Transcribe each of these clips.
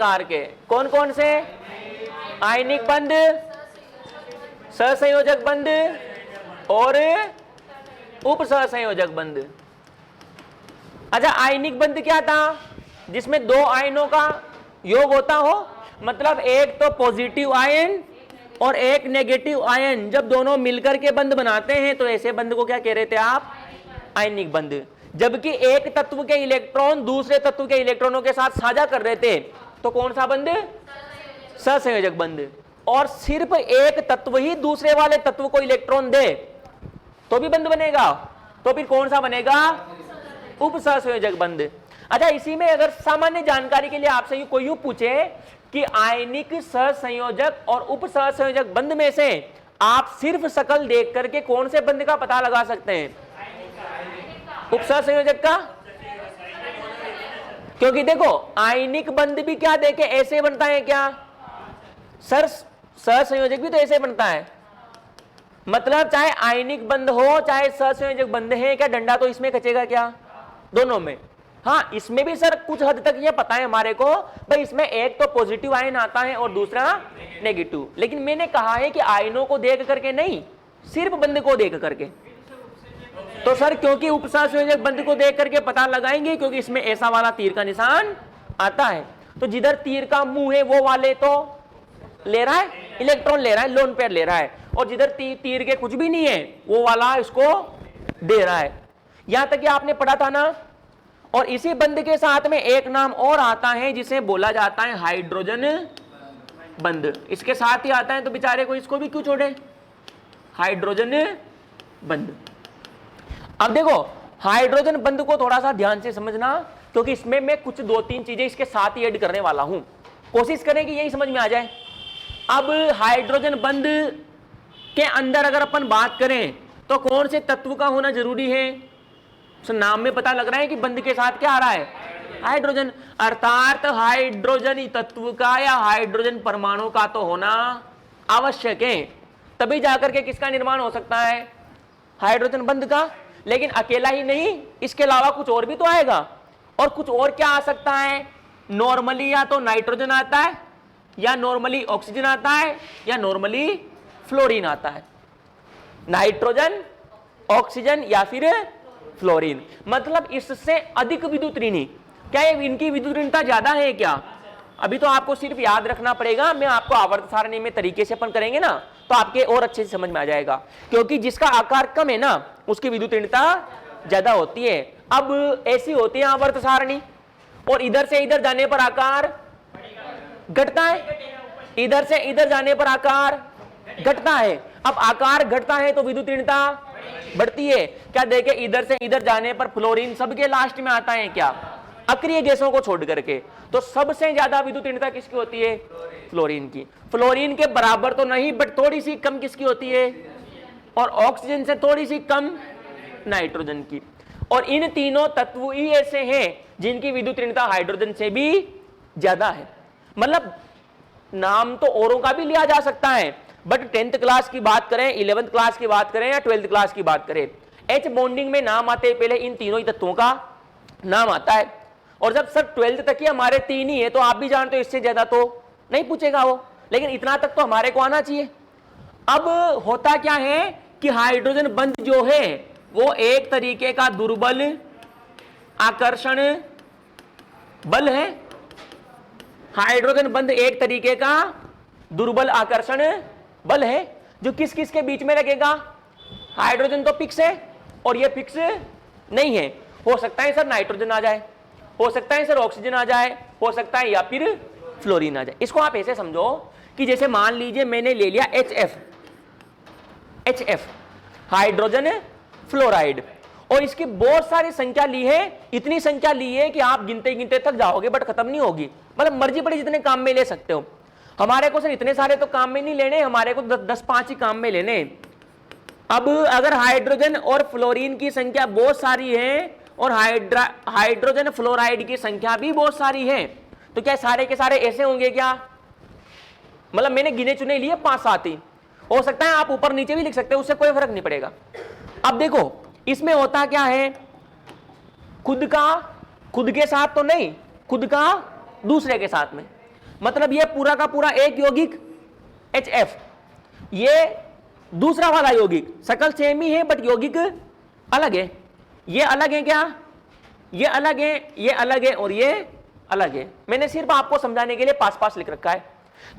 प्रकार के। कौन कौन से? आयनिक बंध, सहसंयोजक बंध और उप सहसंयोजक बंध। अच्छा, आयनिक बंध क्या था? जिसमें दो आयनों का योग होता हो, मतलब एक तो पॉजिटिव आयन और एक नेगेटिव आयन, जब दोनों मिलकर के बंध बनाते हैं तो ऐसे बंध को क्या कह रहे थे आप? आयनिक बंध। जबकि एक तत्व के इलेक्ट्रॉन दूसरे तत्व के इलेक्ट्रॉनों के साथ साझा कर रहे थे तो कौन सा बंध? सहसंयोजक बंध। और सिर्फ एक तत्व ही दूसरे वाले तत्व को इलेक्ट्रॉन दे तो भी बंध बनेगा, तो फिर कौन सा बनेगा? उप सहसंयोजक बंध। अच्छा, इसी में अगर सामान्य जानकारी के लिए आपसे कोई यूं पूछे कि आयनिक सहसंयोजक और उप सहसंयोजक बंध में से आप सिर्फ शकल देख करके कौन से बंध का पता लगा सकते हैं? उप सहसंयोजक का। क्योंकि देखो, आयनिक बंध भी क्या देखे ऐसे बनता है क्या? सर, सहसंयोजक भी तो ऐसे बनता है। मतलब चाहे आयनिक बंध हो चाहे सहसंयोजक बंध है, क्या डंडा तो इसमें खचेगा क्या? दोनों में। हाँ, इसमें भी सर कुछ हद तक ये पता है हमारे को, भाई इसमें एक तो पॉजिटिव आयन आता है और दूसरा नेगेटिव। लेकिन मैंने कहा है कि आयनों को देख करके नहीं, सिर्फ बंध को देख करके। तो सर क्योंकि उप सहसंयोजक बंध को देख करके पता लगाएंगे, क्योंकि इसमें ऐसा वाला तीर का निशान आता है। तो जिधर तीर का मुंह है वो वाले तो ले रहा है, इलेक्ट्रॉन ले रहा है, लोन पेयर ले रहा है, और जिधर तीर के कुछ भी नहीं है वो वाला इसको दे रहा है। यहां तक कि आपने पढ़ा था ना। और इसी बंध के साथ में एक नाम और आता है जिसे बोला जाता है हाइड्रोजन बंध। इसके साथ ही आता है, तो बेचारे को इसको भी क्यों छोड़े? हाइड्रोजन बंध। अब देखो, हाइड्रोजन बंध को थोड़ा सा ध्यान से समझना, क्योंकि इसमें मैं कुछ दो तीन चीजें इसके साथ ही ऐड करने वाला हूं। कोशिश करें कि यही समझ में आ जाए। अब हाइड्रोजन बंध के अंदर अगर अपन बात करें तो कौन से तत्व का होना जरूरी है? तो नाम में पता लग रहा है कि बंध के साथ क्या आ रहा है? हाइड्रोजन। अर्थात हाइड्रोजन तत्व का या हाइड्रोजन परमाणु का तो होना आवश्यक है, तभी जाकर के किसका निर्माण हो सकता है? हाइड्रोजन बंध का। लेकिन अकेला ही नहीं, इसके अलावा कुछ और भी तो आएगा। और कुछ और क्या आ सकता है? नॉर्मली या तो नाइट्रोजन आता है, या नॉर्मली ऑक्सीजन आता है, या नॉर्मली फ्लोरीन आता है। नाइट्रोजन, ऑक्सीजन या फिर फ्लोरीन। मतलब इससे अधिक विद्युत ऋणी। क्या ये इनकी विद्युत ऋणता ज्यादा है क्या? अभी तो आपको सिर्फ याद रखना पड़ेगा, मैं आपको आवर्त सारणी में तरीके से अपन करेंगे ना तो आपके और अच्छे से समझ में आ जाएगा। क्योंकि जिसका आकार कम है ना उसकी विद्युत ऋणता ज्यादा होती है। अब ऐसी होती है आवर्त सारणी, और इधर से इधर जाने पर आकार घटता है, इधर से इधर जाने पर आकार घटता है। अब आकार घटता है तो विद्युत ऋणता बढ़ती है। क्या देखे, इधर से इधर जाने पर फ्लोरीन सबके लास्ट में आता है क्या? अक्रिय गैसों को छोड़ करके। तो सबसे ज्यादा विद्युत ऋणता किसकी होती है? फ्लोरीन की। फ्लोरीन के बराबर तो नहीं, बट थोड़ी सी कम किसकी होती है? और ऑक्सीजन से थोड़ी सी कम नाइट्रोजन की। और इन तीनों तत्व ही ऐसे हैं जिनकी विद्युत ऋणता हाइड्रोजन से भी ज्यादा है। मतलब नाम तो औरों का भी लिया जा सकता है, बट 10th क्लास की बात करें, 11th क्लास की बात करें या 12th क्लास की बात करें, एच बॉन्डिंग में नाम आते पहले इन तीनों ही तत्वों का नाम आता है। और जब सर 12th तक ही हमारे तीन ही है तो आप भी जानते हो इससे ज्यादा तो नहीं पूछेगा वो, लेकिन इतना तक तो हमारे को आना चाहिए। अब होता क्या है कि हाइड्रोजन बंध जो है वो एक तरीके का दुर्बल आकर्षण बल है। हाइड्रोजन बंध एक तरीके का दुर्बल आकर्षण बल है जो किस किस के बीच में लगेगा? हाइड्रोजन तो फिक्स है और ये फिक्स नहीं है। हो सकता है सर नाइट्रोजन आ जाए, हो सकता है सर ऑक्सीजन आ जाए, हो सकता है या फिर फ्लोरीन आ जाए। इसको आप ऐसे समझो कि जैसे मान लीजिए मैंने ले लिया HF हाइड्रोजन फ्लोराइड, और इसकी बहुत सारी संख्या ली है, इतनी संख्या ली है कि आप गिनते गिनते थक जाओगे बट खत्म नहीं होगी। मतलब मर्जी पड़ी जितने काम में ले सकते हो। हमारे को सर इतने सारे तो काम में नहीं लेने, हमारे को 10-5 ही काम में लेने। अब अगर हाइड्रोजन और फ्लोरीन की संख्या बहुत सारी है और हाइड्रोजन फ्लोराइड की संख्या भी बहुत सारी है, तो क्या सारे के सारे ऐसे होंगे क्या? मतलब मैंने गिने चुने लिए 5-7 ही, हो सकता है आप ऊपर नीचे भी लिख सकते हो, उससे कोई फर्क नहीं पड़ेगा। अब देखो इसमें होता क्या है, खुद के साथ तो नहीं, खुद का दूसरे के साथ में। मतलब ये पूरा का पूरा एक यौगिक HF, ये दूसरा वाला यौगिक, शकल सेम ही है बट यौगिक अलग है। ये अलग है क्या, ये अलग है, ये अलग है और ये अलग है। मैंने सिर्फ आपको समझाने के लिए पास पास लिख रखा है।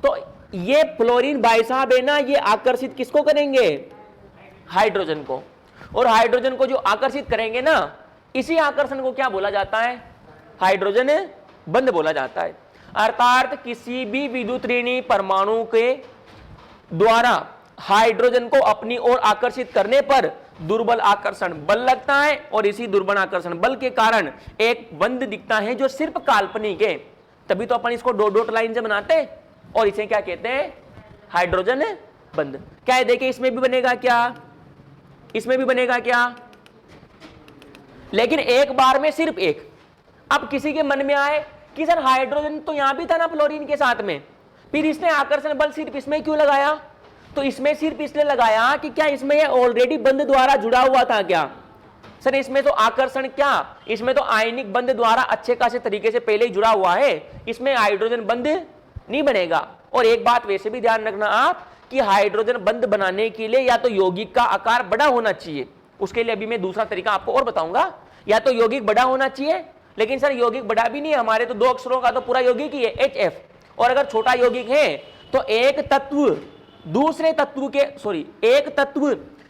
तो ये फ्लोरीन भाई साहब है ना, ये आकर्षित किसको करेंगे, हाइड्रोजन को, और हाइड्रोजन को जो आकर्षित करेंगे ना, इसी आकर्षण को क्या बोला जाता है, हाइड्रोजन बंध बोला जाता है। अर्थात किसी भी विद्युत ऋणी परमाणु के द्वारा हाइड्रोजन को अपनी ओर आकर्षित करने पर दुर्बल आकर्षण बल लगता है, और इसी दुर्बल आकर्षण बल के कारण एक बंध दिखता है जो सिर्फ काल्पनिक है। तभी तो अपन इसको डॉट डॉट लाइन से बनाते हैं, और इसे क्या कहते हैं, हाइड्रोजन बंध। क्या है, देखिए इसमें भी बनेगा क्या, इसमें भी बनेगा क्या, लेकिन एक बार में सिर्फ एक। अब किसी के मन में आए कि सर हाइड्रोजन तो यहां भी था ना फ्लोरीन के साथ में, फिर इसने आकर्षण बल सिर्फ इसमें क्यों लगाया, तो इसमें सिर्फ इसलिए लगाया कि क्या इसमें ये ऑलरेडी बंध द्वारा जुड़ा हुआ था क्या। सर इसमें तो आकर्षण क्या, इसमें तो आयनिक बंध द्वारा अच्छे खासे तरीके से पहले ही जुड़ा हुआ है, इसमें हाइड्रोजन बंध नहीं बनेगा। और एक बात वैसे भी ध्यान रखना आप कि हाइड्रोजन बंध बनाने के लिए या तो यौगिक का आकार बड़ा होना चाहिए, उसके लिए अभी मैं दूसरा तरीका आपको और बताऊंगा, या तो यौगिक बड़ा होना चाहिए, लेकिन सर यौगिक बड़ा भी नहीं है, हमारे तो 2 अक्षरों का तो पूरा यौगिक ही है HF, और अगर छोटा यौगिक है तो एक तत्व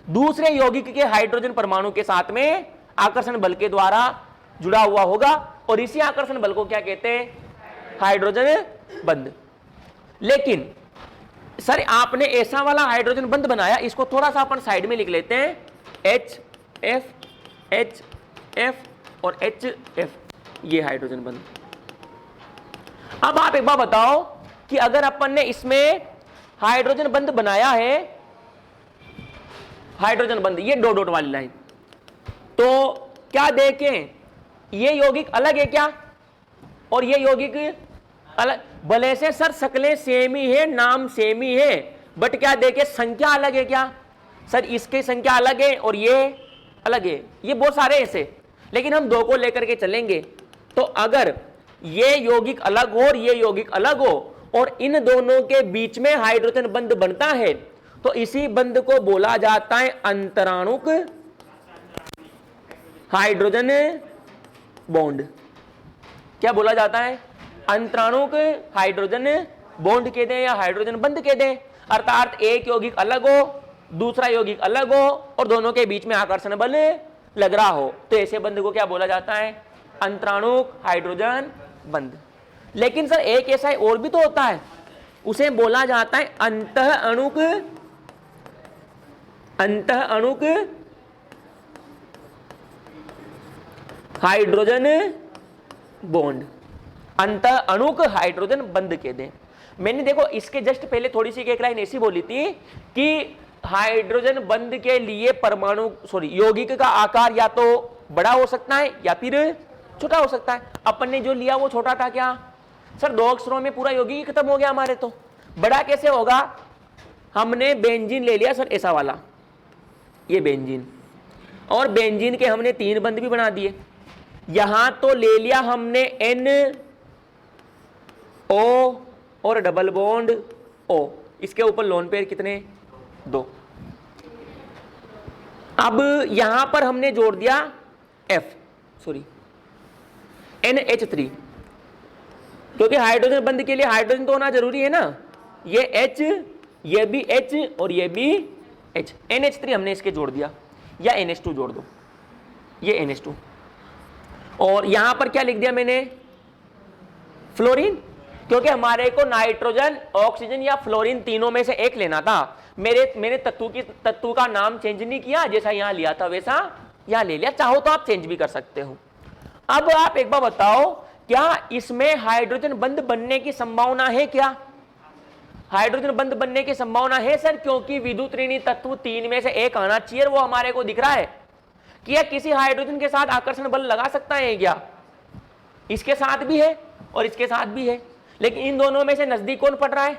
दूसरे यौगिक के हाइड्रोजन परमाणु के साथ में आकर्षण बल के द्वारा जुड़ा हुआ होगा, और इसी आकर्षण बल को क्या कहते हैं, हाइड्रोजन बंध। लेकिन सर आपने ऐसा वाला हाइड्रोजन बंध बनाया, इसको थोड़ा सा अपन साइड में लिख लेते हैं, HF और HF, ये हाइड्रोजन बंध। अब आप एक बार बताओ कि अगर अपन ने इसमें हाइड्रोजन बंध बनाया है, हाइड्रोजन बंध, ये डॉट डॉट वाली लाइन, तो क्या देखें, ये यौगिक अलग है क्या, और ये यौगिक अलग, भले से सर शक्लें सेम ही है, नाम सेम ही है, बट क्या देखें संख्या अलग है क्या, सर इसकी संख्या अलग है और ये अलग है, ये बहुत सारे ऐसे, लेकिन हम 2 को लेकर के चलेंगे। तो अगर ये यौगिक अलग हो और ये यौगिक अलग हो, और इन दोनों के बीच में हाइड्रोजन बंध बनता है, तो इसी बंध को बोला जाता है अंतराणुक हाइड्रोजन बॉन्ड। क्या बोला जाता है, अंतराणुक हाइड्रोजन बॉन्ड कह दें या हाइड्रोजन बंध कह दें। अर्थात एक यौगिक अलग हो, दूसरा यौगिक अलग हो, और दोनों के बीच में आकर्षण बल लग रहा हो, तो ऐसे बंध को क्या बोला जाता है, अंतराणुक हाइड्रोजन बंध। लेकिन सर एक ऐसा और भी तो होता है, उसे बोला जाता है अंतः अणुक हाइड्रोजन बॉन्ड, अंतः अणुक हाइड्रोजन बंध कह दें। मैंने देखो इसके जस्ट पहले थोड़ी सी एक लाइन ऐसी बोली थी कि हाइड्रोजन बंध के लिए यौगिक का आकार या तो बड़ा हो सकता है या फिर छोटा हो सकता है। अपन ने जो लिया वो छोटा था क्या, सर 2 अक्षरों में पूरा यौगिक खत्म हो गया हमारे, तो बड़ा कैसे होगा, हमने बेंजीन ले लिया सर ऐसा वाला, ये बेंजीन, और बेंजीन के हमने 3 बंध भी बना दिए। यहां तो ले लिया हमने NO और डबल बॉन्ड O, इसके ऊपर लोन पेयर कितने, 2। अब यहां पर हमने जोड़ दिया NH3, क्योंकि हाइड्रोजन बंध के लिए हाइड्रोजन तो होना जरूरी है ना, ये H, ये भी H और ये भी H, NH3 हमने इसके जोड़ दिया, या NH2 जोड़ दो, ये NH2, और यहां पर क्या लिख दिया मैंने, फ्लोरीन, क्योंकि हमारे को नाइट्रोजन, ऑक्सीजन या फ्लोरीन तीनों में से एक लेना था। मैंने तत्व का नाम चेंज नहीं किया, जैसा यहां लिया था वैसा यहां ले लिया, चाहो तो आप चेंज भी कर सकते हो। अब आप एक बार बताओ, क्या इसमें हाइड्रोजन बंध बनने की संभावना है क्या, हाइड्रोजन बंध बनने की संभावना है सर, क्योंकि विद्युत ऋणी तत्व 3 में से एक आना चाहिए, वो हमारे को दिख रहा है। क्या किसी हाइड्रोजन के साथ आकर्षण बल लगा सकता है क्या, इसके साथ भी है और इसके साथ भी है, लेकिन इन दोनों में से नजदीक कौन पड़ रहा है,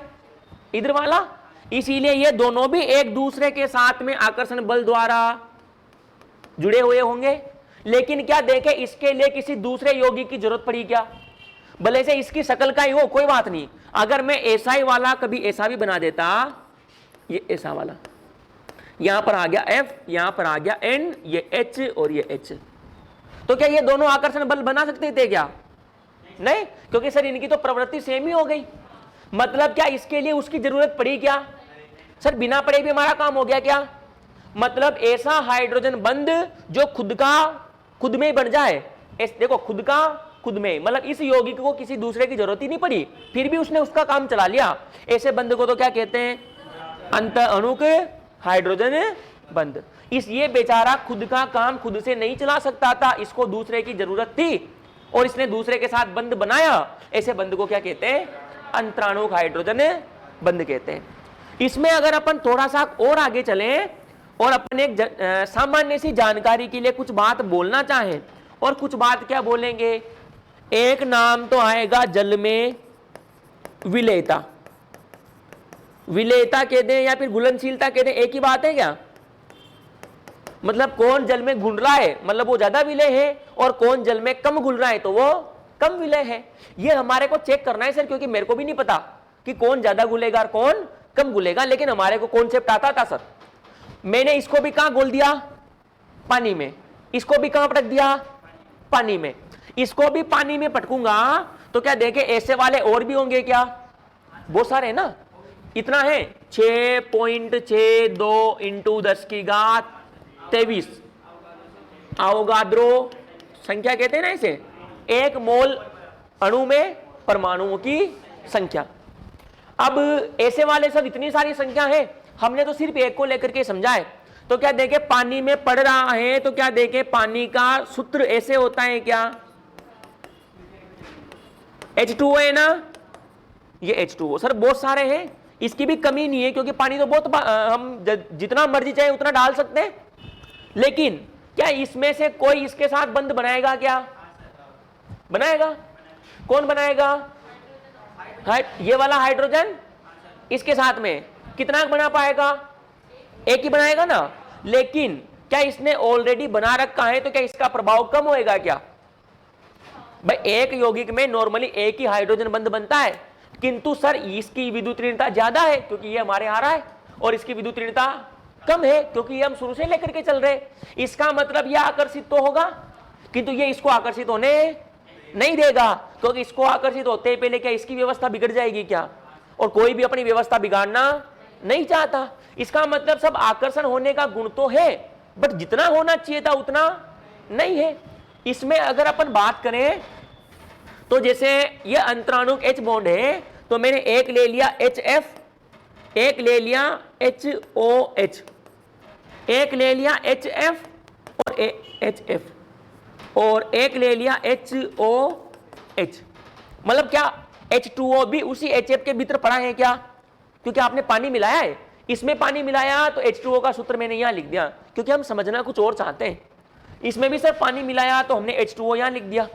इधर वाला, इसीलिए ये दोनों भी एक दूसरे के साथ में आकर्षण बल द्वारा जुड़े हुए होंगे। लेकिन क्या देखें, इसके लिए किसी दूसरे यौगिक की जरूरत पड़ी क्या, भले से इसकी शक्ल का ही हो कोई बात नहीं, अगर मैं ऐसा ही वाला कभी ऐसा भी बना देता, ये ऐसा वाला, यहां पर आ गया F, यहां पर आ गया N, ये H और ये H, तो क्या ये दोनों आकर्षण बल बना सकते थे क्या? नहीं, क्योंकि सर इनकी तो प्रवृत्ति सेम ही हो गई। मतलब क्या इसके लिए उसकी जरूरत पड़ी क्या? सर बिना पड़े भी हमारा काम हो गया क्या? मतलब ऐसा हाइड्रोजन बंध जो खुद में ही बन जाए। देखो खुद का खुद में, मतलब इस यौगिक को किसी दूसरे की जरूरत ही नहीं पड़ी, फिर भी उसने उसका काम चला लिया। ऐसे बंध को तो क्या कहते हैं? अंत अणुक हाइड्रोजन बंध। ये बेचारा खुद का काम खुद से नहीं चला सकता था, इसको दूसरे की जरूरत थी और इसने दूसरे के साथ बंध बनाया। ऐसे बंध को क्या कहते हैं? अंतराणुक हाइड्रोजन बंध कहते हैं। इसमें अगर अपन थोड़ा सा और आगे चलें और अपने सामान्य सी जानकारी के लिए कुछ बात बोलना चाहें, और कुछ बात क्या बोलेंगे? एक नाम तो आएगा जल में विलेयता, विलेयता कह दें या फिर घुलनशीलता कह दें, एक ही बात है क्या? मतलब कौन जल में घुल रहा है मतलब वो ज्यादा विलेय है, और कौन जल में कम घुल रहा है तो वो कम विलेय है। ये हमारे को चेक करना है सर, क्योंकि मेरे को भी नहीं पता कि कौन ज्यादा घुलेगा और कौन कम घुलेगा, लेकिन हमारे को कॉन्सेप्ट आता था सर। मैंने इसको भी कहां घोल दिया? पानी में। इसको भी कहां पटक दिया? पानी में। इसको भी पानी में पटकूंगा तो क्या देखे ऐसे वाले और भी होंगे क्या? बहुत सारे ना। इतना है 6.62 इंटू 10 की घात 23 अवोगाद्रो संख्या कहते हैं ना इसे, 1 मोल अणु में परमाणुओं की संख्या। अब ऐसे वाले सब इतनी सारी संख्या है, हमने तो सिर्फ एक को लेकर के समझा है। तो क्या देखे पानी में पड़ रहा है तो क्या देखे पानी का सूत्र ऐसे होता है क्या? H2O है ना, ये H2O। सर बहुत सारे हैं, इसकी भी कमी नहीं है, क्योंकि पानी तो बहुत हम जितना मर्जी चाहे उतना डाल सकते हैं। लेकिन क्या इसमें से कोई इसके साथ बंध बनाएगा क्या? बनाएगा। कौन बनाएगा? ये वाला हाइड्रोजन इसके साथ में कितना बना पाएगा? एक ही बनाएगा ना। लेकिन क्या इसने ऑलरेडी बना रखा है तो क्या इसका प्रभाव कम होएगा क्या? भाई एक यौगिक में नॉर्मली एक ही हाइड्रोजन बंध बनता है, किंतु सर इसकी विद्युत ऋणता ज्यादा है क्योंकि ये हमारे आ रहा है, और इसकी विद्युत ऋणता कम है क्योंकि ये हम शुरू से लेकर के चल रहे। इसका मतलब यह आकर्षित तो होगा, किंतु ये इसको आकर्षित होने नहीं देगा, क्योंकि इसको आकर्षित होते पहले क्या इसकी व्यवस्था बिगड़ जाएगी क्या? और कोई भी अपनी व्यवस्था बिगाड़ना नहीं चाहता। इसका मतलब सब आकर्षण होने का गुण तो है, बट जितना होना चाहिए था उतना नहीं है। इसमें अगर अपन बात करें तो जैसे ये अंतराणुक H बॉन्ड है, तो मैंने एक ले लिया HF, एक ले लिया HOH, एक ले लिया HF और HF, और एक ले लिया HOH। मतलब क्या H2O भी उसी HF के भीतर पड़ा है क्या? क्योंकि आपने पानी मिलाया है, इसमें पानी मिलाया तो H2O का सूत्र मैंने यहां लिख दिया, क्योंकि हम समझना कुछ और चाहते हैं। इसमें भी सर पानी मिलाया तो हमने H2O यहां लिख दिया।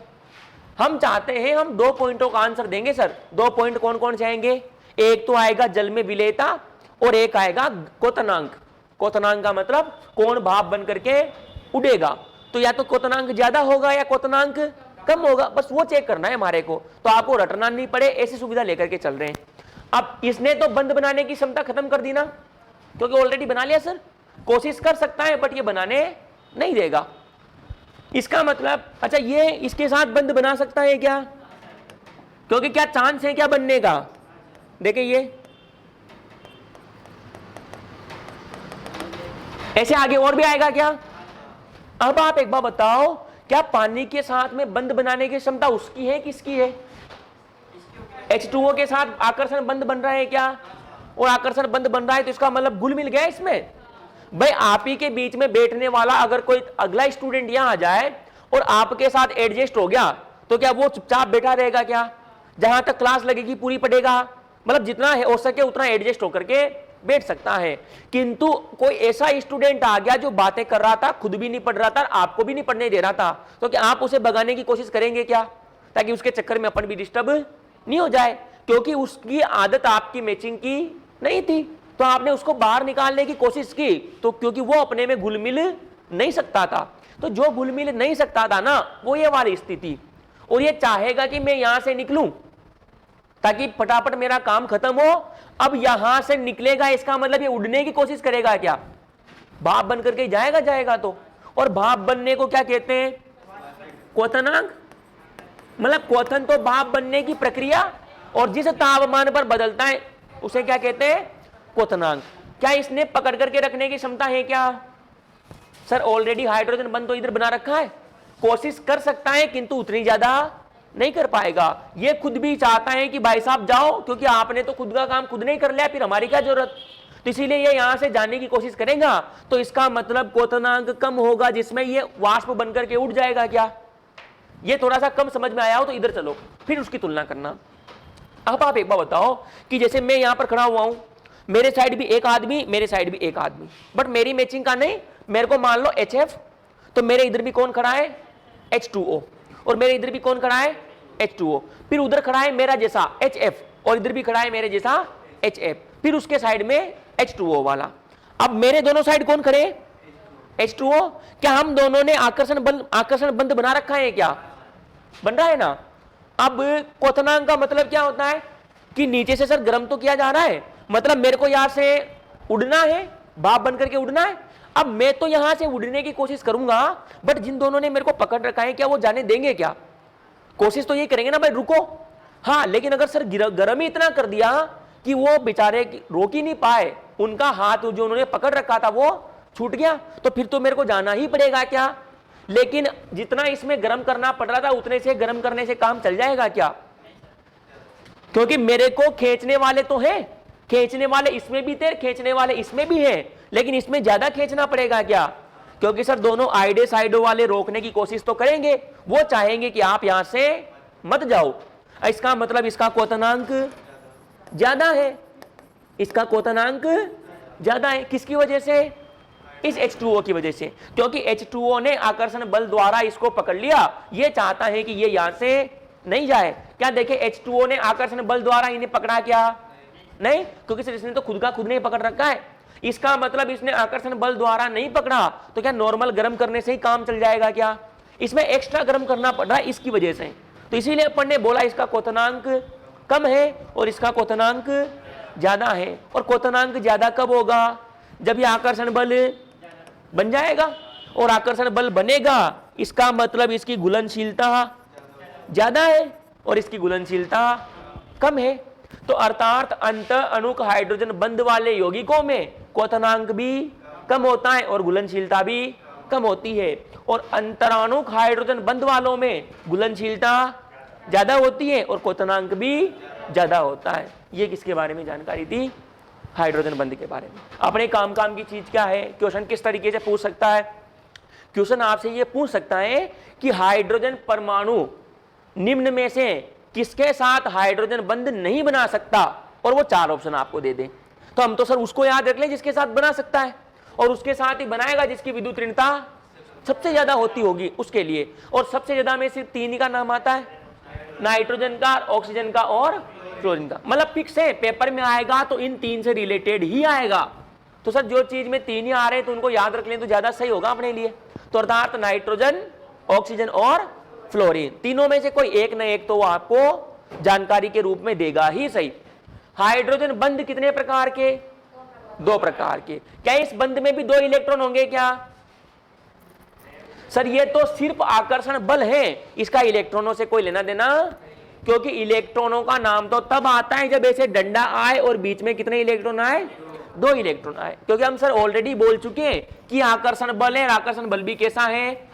हम चाहते हैं हम 2 पॉइंटों का आंसर देंगे सर। 2 पॉइंट कौन कौन से आएंगे? एक तो आएगा जल में विलेयता और एक आएगा क्वथनांक। क्वथनांक का मतलब कौन भाप बन करके उड़ेगा, तो या तो क्वथनांक ज्यादा होगा या क्वथनांक कम होगा, बस वो चेक करना है हमारे को। तो आपको रटना नहीं पड़े, ऐसी सुविधा लेकर के चल रहे हैं। अब इसने तो बंद बनाने की क्षमता खत्म कर दी ना, क्योंकि ऑलरेडी बना लिया सर। कोशिश कर सकता है बट ये बनाने नहीं देगा। इसका मतलब अच्छा ये इसके साथ बंद बना सकता है क्या? क्योंकि क्या चांस है क्या बनने का? देखिए ये ऐसे आगे और भी आएगा क्या? अब आप एक बार बताओ, क्या पानी के साथ में बंद बनाने की क्षमता उसकी है किसकी है? H2O के साथ आकर्षण बंद बन रहा है क्या? और आकर्षण बंद बन रहा है तो इसका मतलब घुल मिल गया इसमें। भाई आप ही के बीच में बैठने वाला अगर कोई अगला स्टूडेंट यहां आ जाए और आपके साथ एडजस्ट हो गया तो क्या वो चुपचाप बैठा रहेगा क्या? जहां तक क्लास लगेगी पूरी पढ़ेगा, मतलब जितना हो सके उतना एडजस्ट होकर के बैठ सकता है। किंतु कोई ऐसा स्टूडेंट आ गया जो बातें कर रहा था, खुद भी नहीं पढ़ रहा था, आपको भी नहीं पढ़ने दे रहा था, तो क्या आप उसे भगाने की कोशिश करेंगे क्या? ताकि उसके चक्कर में अपन भी डिस्टर्ब नहीं हो जाए, क्योंकि उसकी आदत आपकी मैचिंग की नहीं थी, तो आपने उसको बाहर निकालने की कोशिश की, तो क्योंकि वो अपने में घुल मिल नहीं सकता था। तो जो घुल मिल नहीं सकता था ना, वो ये वाली स्थिति, और ये चाहेगा कि मैं यहां से निकलूं, ताकि फटाफट मेरा काम खत्म हो। अब यहां से निकलेगा, इसका मतलब ये उड़ने की कोशिश करेगा क्या? भाप बन करके जाएगा जाएगा तो। और भाप बनने को क्या कहते हैं? क्वथनांक। मतलब क्वथन तो भाप बनने की प्रक्रिया, और जिस तापमान पर बदलता है उसे क्या कहते हैं? क्वथनांक। क्या इसने पकड़ करके रखने की क्षमता है क्या? सर ऑलरेडी हाइड्रोजन बंद तो इधर बना रखा है, कोशिश कर सकता है किंतु उतनी ज्यादा नहीं कर पाएगा। ये खुद भी चाहता है कि भाई साहब जाओ, क्योंकि आपने तो खुद का काम खुद नहीं कर लिया, फिर हमारी क्या जरूरत। तो इसीलिए ये यहां से जाने की कोशिश करेगा, तो इसका मतलब क्वथनांक कम होगा, जिसमें ये वाष्प बनकर के उड़ जाएगा क्या? ये थोड़ा सा कम समझ में आया हो तो इधर चलो, फिर उसकी तुलना करना। अब आप एक बार बताओ कि जैसे मैं यहां पर खड़ा हुआ हूं, मेरे साइड भी एक आदमी, मेरे साइड भी एक आदमी, बट मेरी मैचिंग का नहीं। मेरे को मान लो HF, तो मेरे इधर भी कौन खड़ा है? H2O, और मेरे इधर भी कौन खड़ा है? H2O। फिर उधर खड़ा है मेरा जैसा HF, और इधर भी खड़ा है मेरे जैसा HF, फिर उसके साइड में H2O वाला। अब मेरे दोनों साइड कौन खड़े? H2O। क्या हम दोनों ने आकर्षण बंध बना रखा है क्या? बन रहा है ना। अब क्वथनांक का मतलब क्या होता है कि नीचे से सर गर्म तो किया जा रहा है, मतलब मेरे को यहां से उड़ना है, भाप बन करके उड़ना है। अब मैं तो यहां से उड़ने की कोशिश करूंगा, बट जिन दोनों ने मेरे को पकड़ रखा है क्या वो जाने देंगे क्या? कोशिश तो ये करेंगे ना भाई रुको। हाँ, लेकिन अगर सर गर्म ही इतना कर दिया कि वो बेचारे रोक ही नहीं पाए, उनका हाथ जो उन्होंने पकड़ रखा था वो छूट गया, तो फिर तो मेरे को जाना ही पड़ेगा क्या? लेकिन जितना इसमें गर्म करना पड़ रहा था उतने से गर्म करने से काम चल जाएगा क्या? क्योंकि मेरे को खींचने वाले तो हैं, खींचने वाले इसमें भी थे, खींचने वाले इसमें भी हैं, लेकिन इसमें ज्यादा खींचना पड़ेगा क्या? क्योंकि सर दोनों आइडे साइडों वाले रोकने की कोशिश तो करेंगे, वो चाहेंगे कि आप यहां से मत जाओ। इसका मतलब इसका क्वथनांक ज्यादा है, इसका क्वथनांक ज्यादा है। किसकी वजह से? इस H2O की वजह से, क्योंकि H2O ने आकर्षण बल द्वारा इसको पकड़ लिया। ये चाहता है कि ये यहां से नहीं जाए। क्या देखे, H2O ने आकर्षण बल द्वारा इन्हें पकड़ा क्या? नहीं, क्योंकि सर इसने तो खुद का खुद नहीं पकड़ रखा है। इसका मतलब इसने आकर्षण बल द्वारा नहीं पकड़ा, तो क्या नॉर्मल गर्म करने से ही काम चल जाएगा क्या? इसमें एक्स्ट्रा गर्म करना पड़ रहा है इसकी वजह से। तो इसीलिए अपन ने बोला इसका क्वथनांक कम है और इसका क्वथनांक ज्यादा है। और क्वथनांक ज्यादा कब होगा? जब ये आकर्षण बल बन जाएगा, और आकर्षण बल बनेगा इसका मतलब इसकी घुलनशीलता ज्यादा है और इसकी घुलनशीलता कम है। तो अर्थात अंत अणुक हाइड्रोजन बंध वाले यौगिकों में क्वथनांक भी कम होता है और घुलनशीलता भी कम होती है, और अंतराणुक हाइड्रोजन बंध वालों में घुलनशीलता ज्यादा होती है और क्वथनांक भी ज्यादा होता है। ये किसके बारे में जानकारी थी? हाइड्रोजन बंध के बारे में। अपने काम की चीज क्या है? क्वेश्चन किस तरीके से पूछ सकता है? क्वेश्चन आपसे ये पूछ सकता है कि हाइड्रोजन परमाणु निम्न में से किसके साथ हाइड्रोजन बंध नहीं बना सकता, और वो 4 ऑप्शन आपको दे दे। तो हम तो सर उसको याद रख लें जिसके साथ बना सकता है, और उसके साथ ही बनाएगा जिसकी विद्युत ऋणता सबसे ज्यादा होती होगी उसके लिए। और सबसे ज्यादा में सिर्फ 3 ही का नाम आता है, नाइट्रोजन का, ऑक्सीजन का और फ्लोरीन का। मतलब फिक्स है, पेपर में आएगा तो इन 3 से रिलेटेड ही आएगा। तो सर जो चीज में 3 ही आ रहे हैं तो उनको याद रख लें तो ज्यादा सही होगा अपने लिए। तो अर्थात नाइट्रोजन, ऑक्सीजन और फ्लोरीन, तीनों में से कोई एक न एक तो वो आपको जानकारी के रूप में देगा ही सही। हाइड्रोजन बंध कितने प्रकार के? 2 प्रकार के। क्या इस बंध में भी 2 इलेक्ट्रॉन होंगे क्या? सर ये तो सिर्फ आकर्षण बल है, इसका इलेक्ट्रॉनों से कोई लेना देना, क्योंकि इलेक्ट्रॉनों का नाम तो तब आता है जब ऐसे डंडा आए और बीच में कितने इलेक्ट्रॉन आए? 2 इलेक्ट्रॉन आए। क्योंकि हम सर ऑलरेडी बोल चुके हैं कि आकर्षण बल है, आकर्षण बल भी कैसा है?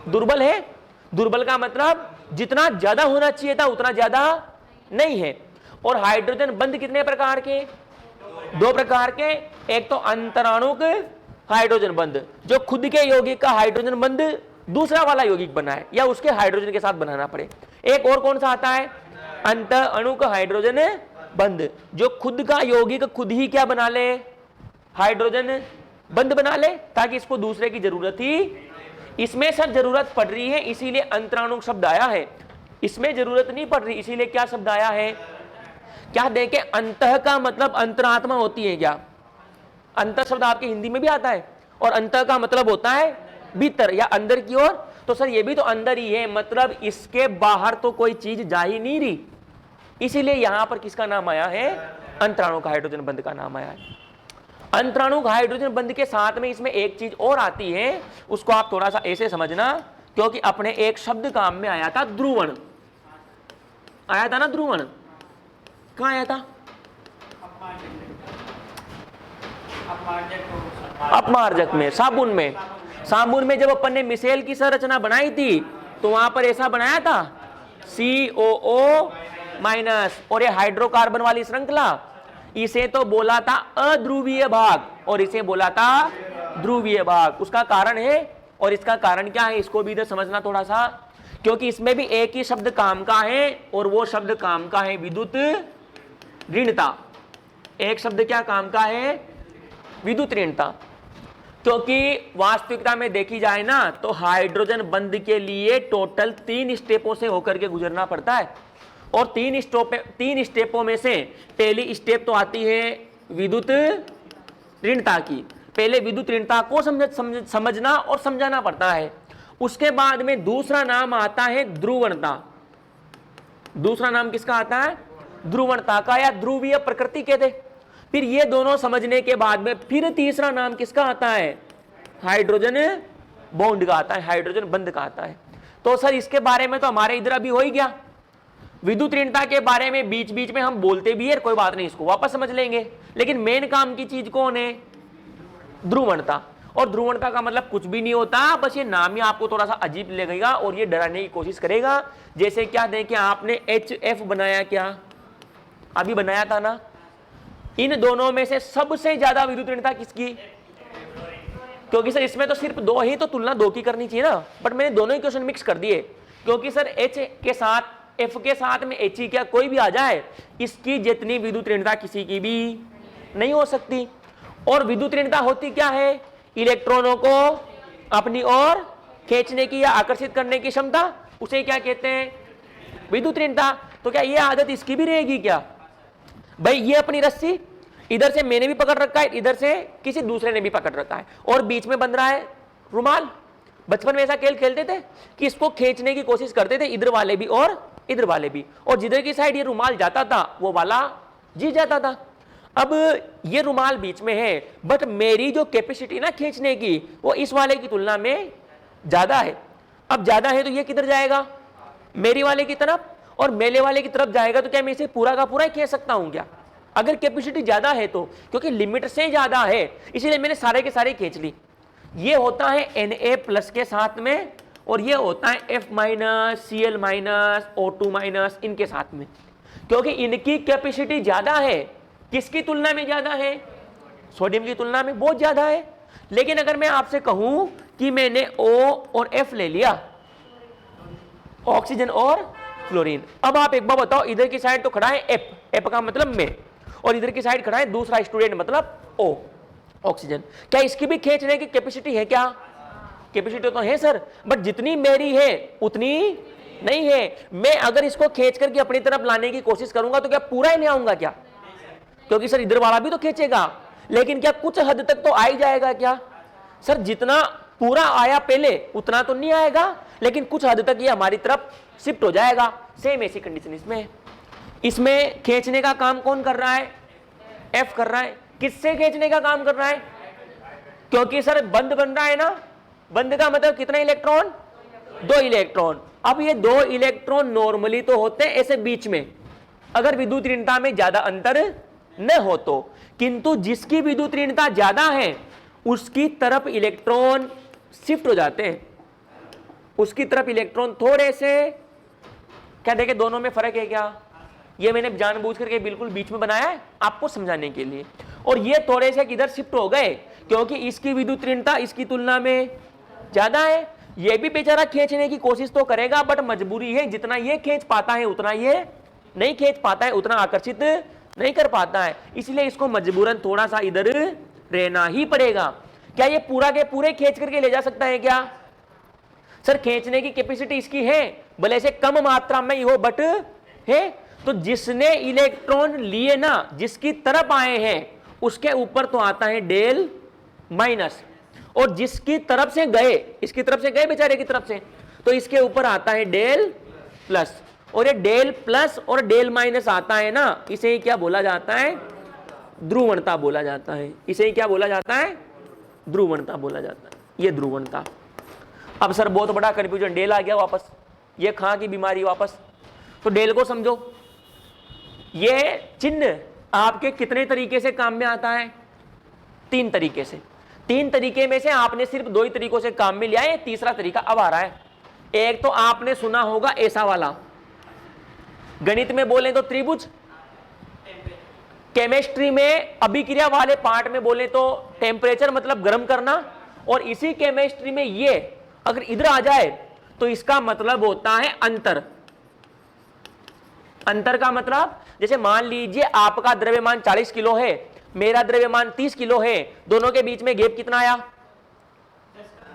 दुर्बल है। दुर्बल का मतलब जितना ज्यादा होना चाहिए था उतना ज्यादा नहीं है। और हाइड्रोजन बंध कितने प्रकार के? 2 प्रकार के। एक तो अंतराणुक हाइड्रोजन बंध, जो खुद के यौगिक का हाइड्रोजन बंध दूसरा वाला यौगिक बनाए या उसके हाइड्रोजन के साथ बनाना पड़े। एक और कौन सा आता है? अंत अणुक हाइड्रोजन बंध, जो खुद का यौगिक खुद ही क्या बना ले? हाइड्रोजन बंध बना ले, ताकि इसको दूसरे की जरूरत ही, इसमें सर जरूरत पड़ रही है इसीलिए अंतराणुक शब्द आया है, इसमें जरूरत नहीं पड़ रही इसीलिए क्या शब्द आया है? क्या देखें, अंतः का मतलब अंतरात्मा होती है क्या? अंतर शब्द आपके हिंदी में भी आता है, और अंतर का मतलब होता है भीतर या अंदर की ओर। तो सर ये भी तो अंदर ही है, मतलब इसके बाहर तो कोई चीज जा ही नहीं रही। इसीलिए यहां पर किसका नाम आया है, अंतराणुक हाइड्रोजन बंध का नाम आया है। अंतराणुक हाइड्रोजन बंध के साथ में इसमें एक चीज और आती है, उसको आप थोड़ा सा ऐसे समझना, क्योंकि अपने एक शब्द काम में आया था, ध्रुवण आया था ना, ध्रुवण कहां आया था, अपमार्जक में, साबुन में। साबुन में जब अपन ने मिसेल की संरचना बनाई थी तो वहां पर ऐसा बनाया था COO माइनस, और ये हाइड्रोकार्बन वाली श्रृंखला, इसे तो बोला था अध्रुवीय भाग और इसे बोला था ध्रुवीय भाग। उसका कारण है, और इसका कारण क्या है इसको भी इधर समझना थोड़ा सा, क्योंकि इसमें भी एक ही शब्द काम का है और वो शब्द काम का है विद्युत ऋणता। एक शब्द क्या काम का है, विद्युत ऋणता। क्योंकि वास्तविकता में देखी जाए ना तो हाइड्रोजन बंध के लिए टोटल 3 स्टेपों से होकर के गुजरना पड़ता है, और 3 स्टेपों में से पहली स्टेप तो आती है विद्युत ऋणता की। पहले विद्युत ऋणता को समझना और समझाना पड़ता है। उसके बाद में दूसरा नाम आता है ध्रुवणता। दूसरा नाम किसका आता है, ध्रुवणता का, या ध्रुवीय प्रकृति कहते। फिर ये दोनों समझने के बाद में फिर तीसरा नाम किसका आता है, हाइड्रोजन बॉन्ड का आता है, हाइड्रोजन बंध का आता है। तो सर इसके बारे में तो हमारे इधर अभी हो ही गया। विद्युत ऋणता के बारे में बीच बीच में हम बोलते भी है, कोई बात नहीं, इसको वापस समझ लेंगे। लेकिन मेन काम की चीज कौन है, ध्रुवणता। और ध्रुवणता का मतलब कुछ भी नहीं होता, बस ये नाम ही आपको थोड़ा सा अजीब लगेगा और ये डराने की कोशिश करेगा। जैसे क्या देखें, आपने HF बनाया, क्या अभी बनाया था ना, इन दोनों में से सबसे ज्यादा विद्युत ऋणता किसकी, क्योंकि सर इसमें तो सिर्फ 2 ही, तो तुलना 2 की करनी चाहिए ना, बट मैंने दोनों ही क्वेश्चन मिक्स कर दिए। क्योंकि सर H के साथ F के साथ में He क्या कोई भी आ जाए, इसकी जितनी विद्युत ऋणता किसी की भी नहीं हो सकती। और विद्युत ऋणता होती क्या है, इलेक्ट्रॉनों को अपनी ओर खींचने की या आकर्षित करने की क्षमता, उसे क्या कहते हैं, विद्युत ऋणता। तो क्या ये आदत इसकी भी रहेगी क्या, भाई ये अपनी रस्सी इधर से मैंने भी पकड़ रखा है, इधर से किसी दूसरे ने भी पकड़ रखा है, और बीच में बंध रहा है रुमाल। बचपन में ऐसा खेल खेलते थे कि इसको खींचने की कोशिश करते थे, इधर वाले भी और इधर वाले भी, और जिधर की साइड ये रुमाल जाता था वो वाला जीत जाता था। अब ये रुमाल बीच में है, बट मेरी जो कैपेसिटी ना खींचने की, वो इस वाले की तुलना में ज्यादा है। अब ज्यादा है तो ये किधर जाएगा, मेरी वाले की तरफ, और मेले वाले की तरफ जाएगा। तो क्या मैं इसे पूरा का पूरा ही खींच सकता हूं क्या, अगर कैपेसिटी ज्यादा है तो, क्योंकि लिमिट से ज्यादा है इसीलिए मैंने सारे के सारे खींच ली। ये होता है Na+ के साथ में, और ये होता है F- Cl- O2- इनके साथ में, क्योंकि इनकी कैपेसिटी ज्यादा है। किसकी तुलना में ज्यादा है, सोडियम की तुलना में बहुत ज्यादा है। लेकिन अगर मैं आपसे कहूं कि मैंने O और F ले लिया, ऑक्सीजन और फ्लोरीन, अब आप एक बार बताओ, इधर की साइड तो खड़ा है F का मतलब मैं, और इधर की साइड खड़ा है दूसरा स्टूडेंट मतलब O, ऑक्सीजन। क्या इसकी भी खींचने की कैपेसिटी है क्या, कैपेसिटी तो है सर, बट जितनी मेरी है उतनी नहीं है। मैं अगर इसको खींच करके अपनी तरफ लाने की कोशिश करूंगा तो क्या पूरा ही नहीं आऊंगा क्या, क्योंकि सर इधर वाला भी तो खींचेगा, लेकिन क्या कुछ हद तक तो आ ही जाएगा क्या सर, जितना पूरा आया पहले उतना तो नहीं आएगा, लेकिन कुछ हद तक ये हमारी तरफ शिफ्ट हो जाएगा। सेम ऐसी कंडीशन इसमें है। इसमें खींचने का काम कौन कर रहा है, F कर रहा है। किससे खींचने का काम कर रहा है, क्योंकि सर बंध बन रहा है ना, बंध का मतलब कितना इलेक्ट्रॉन, 2 इलेक्ट्रॉन। अब ये 2 इलेक्ट्रॉन नॉर्मली तो होते हैं ऐसे बीच में, अगर विद्युत ऋणता में ज्यादा अंतर न हो तो, किंतु जिसकी विद्युत ऋणता ज्यादा है उसकी तरफ इलेक्ट्रॉन शिफ्ट हो जाते हैं, उसकी तरफ इलेक्ट्रॉन थोड़े से, क्या देखे दोनों में फर्क है क्या, ये मैंने जानबूझ करके बिल्कुल बीच में बनाया है आपको समझाने के लिए। और ये थोड़े से किधर शिफ्ट हो गए, क्योंकि इसकी विद्युत ऋणता इसकी तुलना में ज्यादा है। ये भी बेचारा खींचने की कोशिश तो करेगा, बट मजबूरी है, जितना ये खींच पाता है उतना ये नहीं खींच पाता है, उतना आकर्षित नहीं कर पाता है, इसलिए इसको मजबूरन थोड़ा सा इधर रहना ही पड़ेगा। क्या ये पूरा के पूरे खींच करके ले जा सकता है क्या सर, खींचने की कैपेसिटी इसकी है, भले से कम मात्रा में ही हो बट है। तो जिसने इलेक्ट्रॉन लिए ना, जिसकी तरफ आए हैं उसके ऊपर तो आता है डेल माइनस, और जिसकी तरफ से गए, इसकी तरफ से गए बेचारे की तरफ से, तो इसके ऊपर आता है डेल प्लस। और ये डेल प्लस और डेल माइनस आता है ना, इसे ही क्या बोला जाता है, ध्रुवणता बोला जाता है। इसे ही क्या बोला जाता है, ध्रुवणता बोला जाता है, ये ध्रुवणता। अब सर बहुत बड़ा कंफ्यूजन, डेल आ गया वापस, ये खां की बीमारी वापस। तो डेल को समझो, ये चिन्ह आपके कितने तरीके से काम में आता है, 3 तरीके से। 3 तरीके में से आपने सिर्फ 2 ही तरीकों से काम में लिया है, तीसरा तरीका अब आ रहा है। एक तो आपने सुना होगा ऐसा वाला, गणित में बोले तो त्रिभुज, केमिस्ट्री में अभिक्रिया वाले पार्ट में बोले तो टेम्परेचर मतलब गर्म करना, और इसी केमिस्ट्री में ये अगर इधर आ जाए तो इसका मतलब होता है अंतर। अंतर का मतलब जैसे मान लीजिए आपका द्रव्यमान 40 किलो है, मेरा द्रव्यमान 30 किलो है, दोनों के बीच में गैप कितना आया,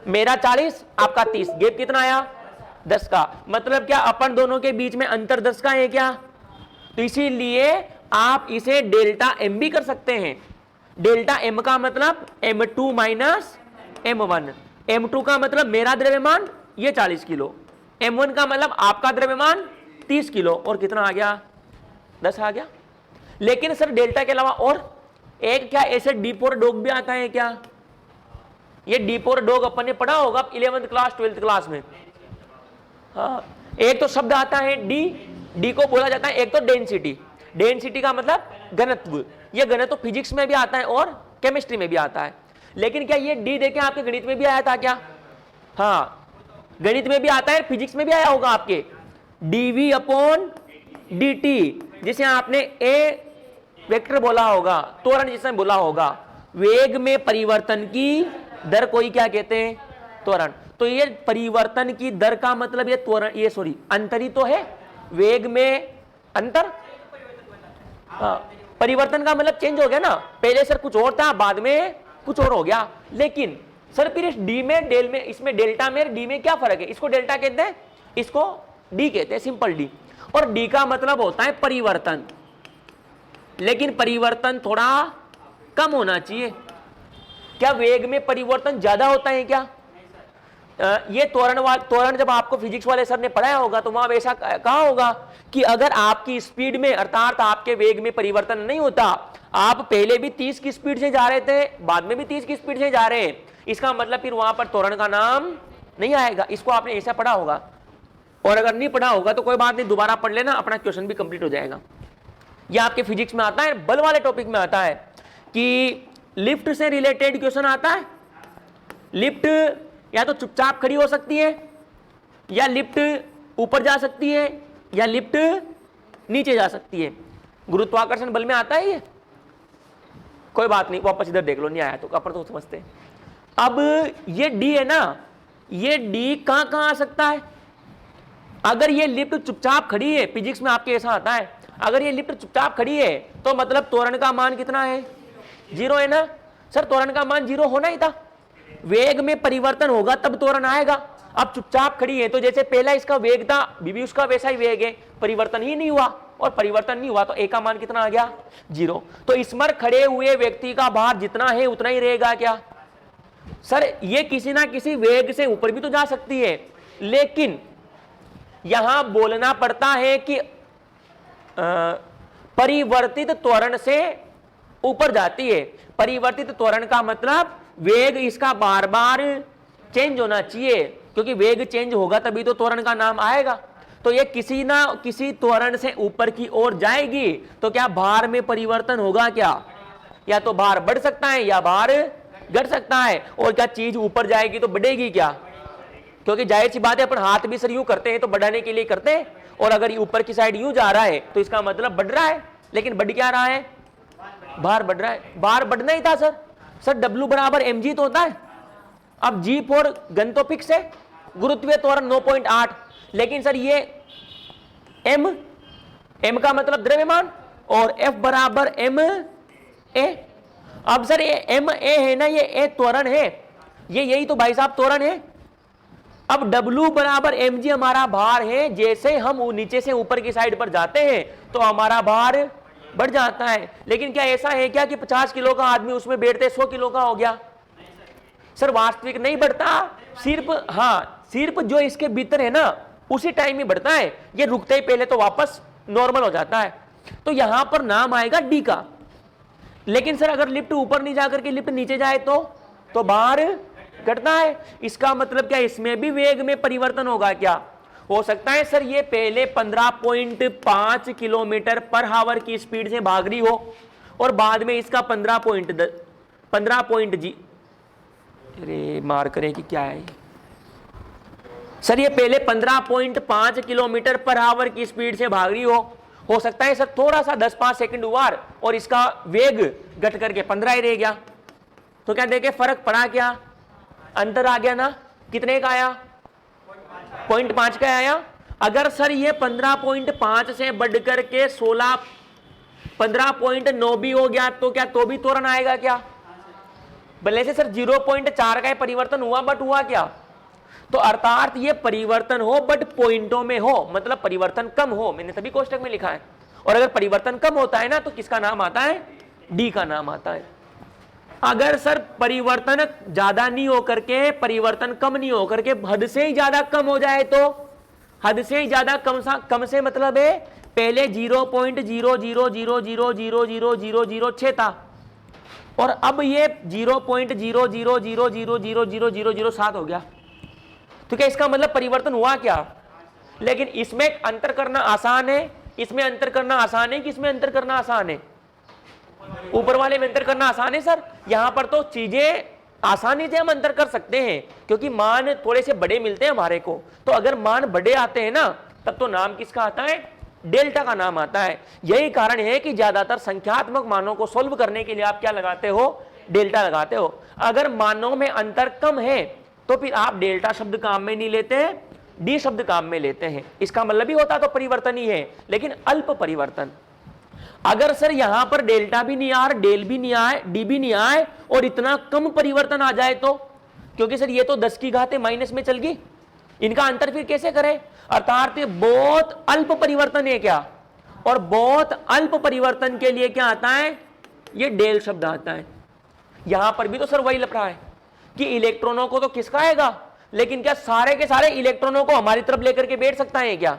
मेरा 40 आपका 30, गैप कितना आया 10 का। मतलब क्या अपन दोनों के बीच में अंतर 10 का है क्या, तो इसीलिए आप इसे डेल्टा एम भी कर सकते हैं। डेल्टा एम का मतलब m2 माइनस m1, m2 का मतलब मेरा द्रव्यमान ये 40 किलो, m1 का मतलब आपका द्रव्यमान 30 किलो, और कितना आ गया 10 आ गया। लेकिन सर डेल्टा के अलावा और एक क्या ऐसे डीप और डॉग भी आता है क्या, ये डीप और डॉग अपन ने पढ़ा होगा 11th क्लास 12th क्लास में। हाँ, एक तो शब्द आता है डी, डी को बोला जाता है एक तो डेंसिटी, डेंसिटी का मतलब घनत्व, ये घनत्व फिजिक्स में भी आता है और केमिस्ट्री में भी आता है। लेकिन क्या ये डी देखे आपके गणित में भी आया था क्या, हाँ गणित में भी आता है, फिजिक्स में भी आया होगा आपके, डीवी अपॉन dt, जिसे आपने ए वेक्टर बोला होगा, त्वरण जिसे बोला होगा। वेग में परिवर्तन की दर को ही क्या कहते हैं, त्वरण। तो ये परिवर्तन की दर का मतलब ये त्वरण, ये सॉरी अंतर ही तो है, वेग में अंतर, हाँ परिवर्तन का मतलब चेंज हो गया ना, पहले सर कुछ और था बाद में कुछ और हो गया। लेकिन सर फिर इस डी में डेल में, इसमें डेल्टा में डी में क्या फर्क है, इसको डेल्टा कहते हैं, इसको डी कहते हैं, सिंपल डी। और डी का मतलब होता है परिवर्तन, लेकिन परिवर्तन थोड़ा कम होना चाहिए। क्या वेग में परिवर्तन ज्यादा होता है क्या, ये त्वरण जब आपको फिजिक्स वाले सर ने पढ़ाया होगा तो वहां वैसा कहा होगा कि अगर आपकी स्पीड में अर्थात आपके वेग में परिवर्तन नहीं होता, आप पहले भी 30 की स्पीड से जा रहे थे, बाद में भी 30 की स्पीड से जा रहे हैं, इसका मतलब फिर वहां पर त्वरण का नाम नहीं आएगा। इसको आपने ऐसा पढ़ा होगा, और अगर नहीं पढ़ा होगा तो कोई बात नहीं, दोबारा पढ़ लेना, अपना क्वेश्चन भी कंप्लीट हो जाएगा। यह आपके फिजिक्स में आता है, बल वाले टॉपिक में आता है कि लिफ्ट से रिलेटेड क्वेश्चन आता है। लिफ्ट या तो चुपचाप खड़ी हो सकती है, या लिफ्ट ऊपर जा सकती है, या लिफ्ट नीचे जा सकती है। गुरुत्वाकर्षण बल में आता है ये, कोई बात नहीं, वापस इधर देख लो, नहीं आया तो अपन तो समझते हैं। अब ये डी है ना, ये डी कहां कहां आ सकता है, अगर ये लिफ्ट चुपचाप खड़ी है, फिजिक्स में आपके ऐसा आता है, अगर ये लिफ्ट चुपचाप खड़ी है तो मतलब त्वरण का मान कितना है, 0 है ना। सर त्वरण का मान 0 होना ही था, वेग में परिवर्तन होगा तब त्वरण आएगा। अब चुपचाप खड़ी है तो जैसे पहला इसका वेग था, भी उसका वैसा ही वेग है, परिवर्तन ही नहीं हुआ, और परिवर्तन नहीं हुआ तो ए का मान कितना आ गया, 0। तो इस पर खड़े हुए व्यक्ति का भार जितना है उतना ही रहेगा क्या। सर ये किसी ना किसी वेग से ऊपर भी तो जा सकती है, लेकिन यहां बोलना पड़ता है कि परिवर्तित त्वरण से ऊपर जाती है। परिवर्तित त्वरण का मतलब वेग इसका बार बार चेंज होना चाहिए, क्योंकि वेग चेंज होगा तभी तो त्वरण का नाम आएगा। तो ये किसी ना किसी त्वरण से ऊपर की ओर जाएगी, तो क्या भार में परिवर्तन होगा क्या, या तो भार बढ़ सकता है या भार घट सकता है। और क्या चीज ऊपर जाएगी तो बढ़ेगी क्या, क्योंकि जाहिर सी बात है अपन हाथ भी सर यूं करते हैं तो बढ़ाने के लिए करते हैं, और अगर ऊपर की साइड यूं जा रहा है तो इसका मतलब बढ़ रहा है, लेकिन बढ़ क्या रहा है, भार बढ़ रहा है। भार बढ़ना ही था सर, सर W बराबर mg तो होता है। अब G फॉर घन तो फिक्स है, गुरुत्वीय त्वरण 9.8, लेकिन सर ये m का मतलब द्रव्यमान, और F बराबर m a। अब सर ये m a है ना, ये a त्वरण है, ये यही तो भाई साहब त्वरण है। अब W बराबर mg हमारा भार है, जैसे हम नीचे से ऊपर की साइड पर जाते हैं तो हमारा भार बढ़ जाता है। लेकिन क्या ऐसा है क्या कि 50 किलो का आदमी उसमें बैठते 100 किलो का हो गया, सर वास्तविक नहीं बढ़ता, सिर्फ हाँ सिर्फ जो इसके भीतर है ना उसी टाइम ही बढ़ता है, ये रुकते ही पहले तो वापस नॉर्मल हो जाता है। तो यहां पर नाम आएगा डी का। लेकिन सर अगर लिफ्ट ऊपर नहीं जाकर के लिफ्ट नीचे जाए तो बाहर घटना है। इसका मतलब क्या, इसमें भी वेग में परिवर्तन होगा क्या? हो सकता है सर ये पहले 15.5 किलोमीटर पर आवर की स्पीड से भाग रही हो और बाद में इसका 15 जी, अरे मार करें कि क्या है सर, ये पहले 15.5 किलोमीटर पर आवर की स्पीड से भाग रही हो सकता है सर थोड़ा सा 10-5 सेकंड हुआ और इसका वेग घट करके 15 ही रह गया। तो क्या देखे फर्क पड़ा, क्या अंतर आ गया ना? कितने का आया? 0.5 का आया। अगर सर ये 15.5 से बढ़ करके 15.9 भी हो गया तो क्या तो भी त्वरण आएगा क्या? भले से सर 0.4 का परिवर्तन हुआ, बट हुआ क्या? तो अर्थात ये परिवर्तन हो बट पॉइंटों में हो, मतलब परिवर्तन कम हो। मैंने तभी कोष्टक में लिखा है। और अगर परिवर्तन कम होता है ना तो किसका नाम आता है? डी का नाम आता है। अगर सर परिवर्तन ज्यादा नहीं हो करके, परिवर्तन कम नहीं हो करके हद से ही ज्यादा कम हो जाए तो, हद से ही ज्यादा कम से मतलब है पहले 0.000000006 था और अब ये 0.000000007 हो गया। तो क्या इसका मतलब परिवर्तन हुआ क्या? लेकिन इसमें अंतर करना आसान है, इसमें अंतर करना आसान है कि इसमें अंतर करना आसान है? ऊपर वाले में अंतर करना आसान है सर। यहां पर तो चीजें आसानी से हम अंतर कर सकते हैं क्योंकि मान थोड़े से बड़े मिलते हैं हमारे को। तो अगर मान बड़े आते हैं ना तब तो नाम किसका आता है? डेल्टा का नाम आता है। यही कारण है कि ज्यादातर संख्यात्मक मानों को सोल्व करने के लिए आप क्या लगाते हो? डेल्टा लगाते हो। अगर मानों में अंतर कम है तो फिर आप डेल्टा शब्द काम में नहीं लेते, डी शब्द काम में लेते हैं। इसका मतलब ही होता तो परिवर्तन ही है, लेकिन अल्प परिवर्तन। अगर सर यहां पर डेल्टा भी नहीं आए, डेल भी नहीं आए, डी भी नहीं आए और इतना कम परिवर्तन आ जाए तो, क्योंकि सर ये तो 10 की घात माइनस में चल गई, इनका अंतर फिर कैसे करें? अर्थात बहुत अल्प परिवर्तन है क्या? और बहुत अल्प परिवर्तन के लिए क्या आता है? ये डेल शब्द आता है। यहां पर भी तो सर वही लफड़ा है कि इलेक्ट्रॉनों को तो किसका आएगा, लेकिन क्या सारे के सारे इलेक्ट्रॉनों को हमारी तरफ लेकर के बैठ सकता है क्या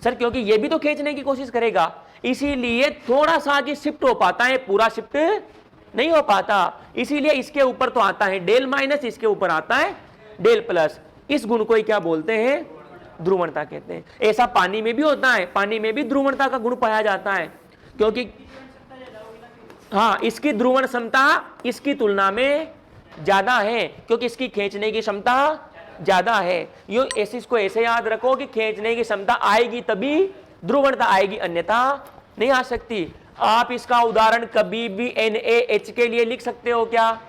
सर? क्योंकि ये भी तो खींचने की कोशिश करेगा, इसीलिए थोड़ा सा आगे शिफ्ट हो पाता है, पूरा शिफ्ट नहीं हो पाता। इसीलिए इसके ऊपर तो आता है डेल माइनस, इसके ऊपर आता है डेल प्लस। इस गुण को ही क्या बोलते हैं? ध्रुवणता कहते हैं। ऐसा पानी में भी होता है, पानी में भी ध्रुवणता का गुण पाया जाता है क्योंकि हाँ इसकी ध्रुवण क्षमता इसकी तुलना में ज्यादा है क्योंकि इसकी खींचने की क्षमता ज्यादा है। यो ऐसे इसको ऐसे याद रखो कि खींचने की क्षमता आएगी तभी ध्रुवणता आएगी, अन्यथा नहीं आ सकती। आप इसका उदाहरण कभी भी NaH के लिए लिख सकते हो क्या?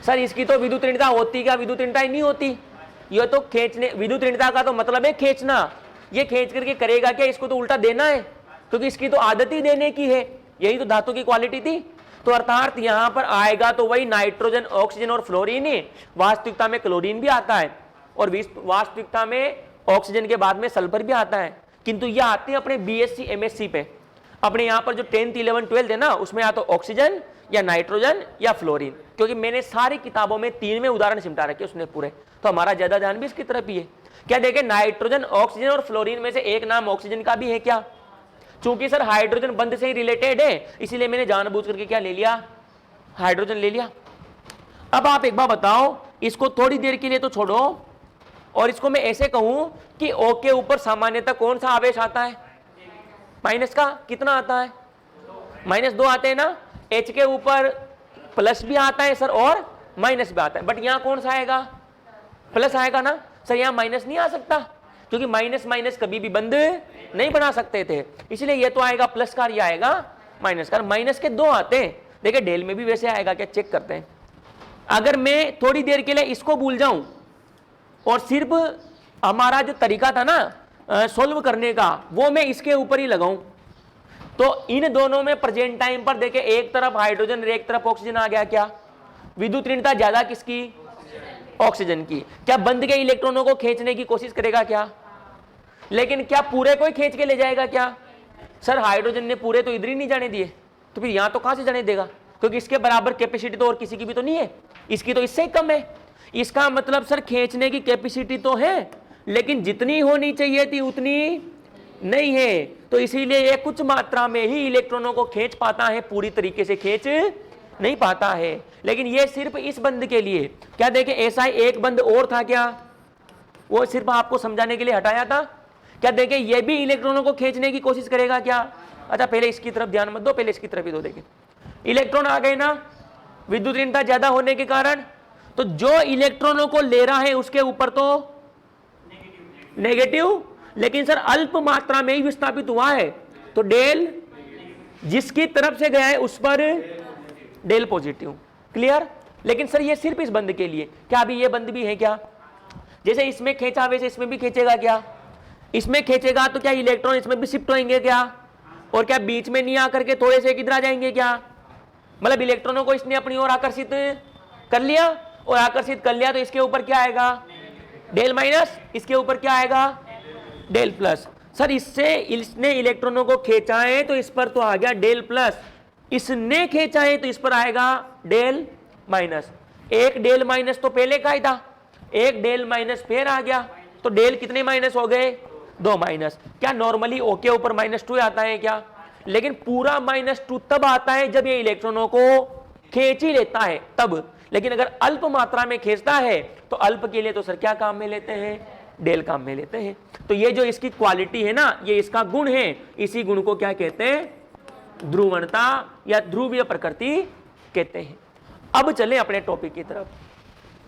सर इसकी तो विद्युत ऋणता होती क्या? विद्युत ऋणता ही नहीं होती। ये तो खींचने, विद्युत ऋणता का तो मतलब है खींचना। ये खींच करके करेगा क्या? इसको तो उल्टा देना है क्योंकि इसकी तो आदत ही देने की है, यही तो धातु की क्वालिटी थी। तो अर्थात यहां पर आएगा तो वही नाइट्रोजन, ऑक्सीजन और फ्लोरीन ही। वास्तविकता में क्लोरीन भी आता है और वास्तविकता में ऑक्सीजन के बाद में सल्फर भी आता है, किंतु ये आते हैं अपने BSc MSc पे। अपने यहाँ पर जो 10th 11th 12th है ना उसमें या तो ऑक्सीजन या नाइट्रोजन या फ्लोरीन, क्योंकि मैंने सारी किताबों में 3 में उदाहरण सिमटा रखे उसने पूरे, तो हमारा ज्यादा ध्यान भी इसकी तरफ ही है। क्या देखे नाइट्रोजन, ऑक्सीजन और फ्लोरीन में से एक नाम ऑक्सीजन का भी है क्या? चूंकि सर हाइड्रोजन बंध से ही रिलेटेड है इसीलिए मैंने जानबूझ करके क्या ले लिया? हाइड्रोजन ले लिया। अब आप एक बार बताओ, इसको थोड़ी देर के लिए तो छोड़ो और इसको मैं ऐसे कहूं कि O के ऊपर सामान्यतः कौन सा आवेश आता है? माइनस का। कितना आता है? -2 आते हैं ना। H के ऊपर प्लस भी आता है सर और माइनस भी आता है, बट यहां कौन सा आएगा? प्लस आएगा ना सर। यहां माइनस नहीं आ सकता क्योंकि माइनस माइनस कभी भी बंद नहीं बना सकते थे, इसलिए ये तो आएगा प्लस का, ये आएगा माइनस का। माइनस के 2 आते हैं। देखिए डेल में भी वैसे आएगा क्या? चेक करते हैं। अगर मैं थोड़ी देर के लिए इसको भूल जाऊं और सिर्फ हमारा जो तरीका था ना सोल्व करने का वो मैं इसके ऊपर ही लगाऊं तो इन दोनों में प्रेजेंट टाइम पर देखे एक तरफ हाइड्रोजन और एक तरफ ऑक्सीजन आ गया। क्या विद्युत ऋणता ज्यादा किसकी? ऑक्सीजन की। क्या बंद के इलेक्ट्रॉनों को खींचने की कोशिश करेगा क्या? लेकिन क्या पूरे को ही खींच के ले जाएगा क्या? सर हाइड्रोजन ने पूरे तो इधर ही नहीं जाने दिए, तो फिर यहां तो कहां से जाने देगा? क्योंकि इसके बराबर कैपेसिटी तो और किसी की भी तो नहीं है, इसकी तो इससे ही कम है। इसका मतलब सर खींचने की कैपेसिटी तो है लेकिन जितनी होनी चाहिए थी उतनी नहीं है, तो इसीलिए ये कुछ मात्रा में ही इलेक्ट्रॉनों को खींच पाता है, पूरी तरीके से खींच नहीं पाता है। लेकिन ये सिर्फ इस बंद के लिए। क्या देखें, ऐसा एक बंद और था क्या, वो सिर्फ आपको समझाने के लिए हटाया था। क्या देखें, ये भी इलेक्ट्रॉनों को खींचने की कोशिश करेगा क्या। अच्छा पहले इसकी तरफ ध्यान मत दो, पहले इसकी तरफ ही दो। देखें इलेक्ट्रॉन आ गए ना, विद्युत ऋणता ज्यादा होने के कारण, तो जो इलेक्ट्रॉनों को ले रहा है उसके ऊपर तो नेगेटिव, लेकिन सर अल्प मात्रा में ही विस्थापित हुआ है, तो डेल जिसकी तरफ से गया है उस पर डेल पॉजिटिव। क्लियर। लेकिन सर ये सिर्फ इस बंद के लिए, क्या अभी ये बंद भी है क्या, जैसे इसमें खींचा वैसे इसमें भी खींचेगा क्या, इसमें खींचेगा तो क्या इलेक्ट्रॉन इसमें भी शिफ्ट होंगे क्या, और क्या बीच में नहीं आकर के थोड़े से किधर आ जाएंगे क्या, मतलब इलेक्ट्रॉनों को इसने अपनी ओर आकर्षित कर लिया, और आकर्षित कर लिया तो इसके ऊपर क्या आएगा, डेल माइनस, इसके ऊपर क्या आएगा, डेल प्लस। सर इससे इसने इलेक्ट्रॉनों को खींचा है तो इस पर तो आ गया डेल प्लस, इसने खींचा है तो इस पर आएगा डेल माइनस। एक डेल माइनस तो पहले का ही था, एक डेल माइनस फिर आ गया, तो डेल कितने माइनस हो गए, 2 माइनस। क्या नॉर्मली ओ के ऊपर -2 आता है क्या, लेकिन पूरा -2 तब आता है जब ये इलेक्ट्रॉनों को खींच ही लेता है तब, लेकिन अगर अल्प मात्रा में खींचता है तो अल्प के लिए तो सर क्या काम में लेते हैं, डेल काम में लेते हैं। तो ये जो इसकी क्वालिटी है ना, ये इसका गुण है, इसी गुण को क्या कहते हैं, ध्रुवणता या ध्रुवीय प्रकृति कहते हैं। अब चलें अपने टॉपिक की तरफ,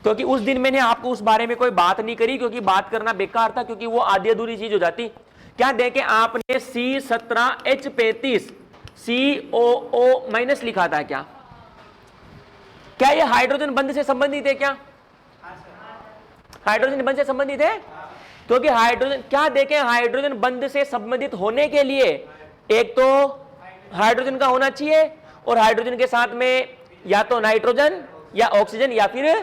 क्योंकि उस दिन मैंने आपको उस बारे में कोई बात नहीं करी, क्योंकि बात करना बेकार था, क्योंकि वो आधी अधूरी चीज हो जाती। क्या देखें, आपने C17H35 COO माइनस लिखा था क्या, क्या ये हाइड्रोजन बंध से संबंधित है क्या, हाइड्रोजन बंध से संबंधित है, क्योंकि हाइड्रोजन, क्या देखें हाइड्रोजन बंध से संबंधित होने के लिए एक तो हाइड्रोजन का होना चाहिए, और हाइड्रोजन के साथ में या तो नाइट्रोजन या ऑक्सीजन या फिर